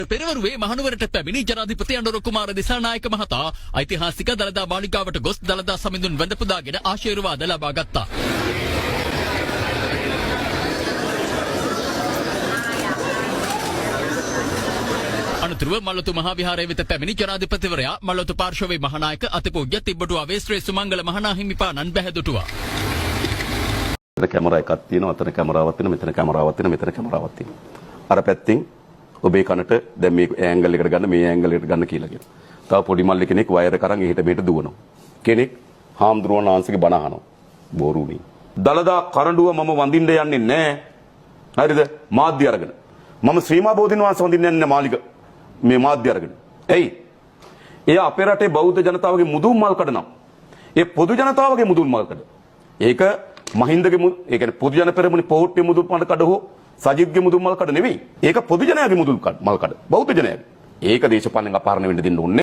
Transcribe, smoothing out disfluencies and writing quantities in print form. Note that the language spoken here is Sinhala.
පෙරවරුවේ මහනුවරට පැමිණි ජනාධිපති අනුර කුමාර දිසානායක මහතා ඓතිහාසික දළදා මාලිගාවට ගොස් දළදා සමිඳුන් වැඳ පුදාගෙන ආශිර්වාද ලබා ගත්තා. අනතුරුව මල්වතු මහා විහාරයේ වෙත පැමිණි ජනාධිපතිවරයා මල්වතු පාර්ශවයේ මහානායක අතිපූජ්‍ය තිබ්බටුව වේශ්‍රේ සුමංගල මහා හිමිපාණන් බැහැදුටුවා. කැමරා එකක් තියෙනවා, අතන කැමරාවක් තියෙනවා, මෙතන කැමරාවක් තියෙනවා, මෙතන කැමරාවක් තියෙනවා. අර පැත්තෙන් ඔබේ කනට දැන් මේ ඇන්ගල් එකට ගන්න, මේ ඇන්ගල් එකට ගන්න කියලා කියනවා. තව පොඩි මල්ලි කෙනෙක් වයර් එක අරන් එහෙට මෙහෙට දුවනවා. කෙනෙක් හාම්දුරුවන් ආංශගේ බණ අහනවා. බෝරුණි. දලදා කරඬුව මම වඳින්න යන්නේ නැහැ. හරිද? මාධ්‍ය අරගෙන. මම ශ්‍රීමා බෝධින් වහන්සේ වඳින්න යන්නේ මාලිග මේ මාධ්‍ය අරගෙන. එයි. එයා අපේ රටේ බෞද්ධ ජනතාවගේ මුදුන් මල් කඩනවා. ඒ පොදු ජනතාවගේ මුදුන් මල් කඩ. ඒක මහින්දගේ ඒ කියන්නේ පොදු ජන පෙරමුණේ පොහොට්ටේ මුදුන් මල් කඩ හෝ සජිත්ගේ මුදුන් මල් කඩ නෙවෙයි. ඒක පොදු ජනයාගේ මුදුන් මල් කඩ. බෞද්ධ ජනයාගේ. ඒක දේශපාලන අපහරණය වෙන්න දෙන්න ඕනේ.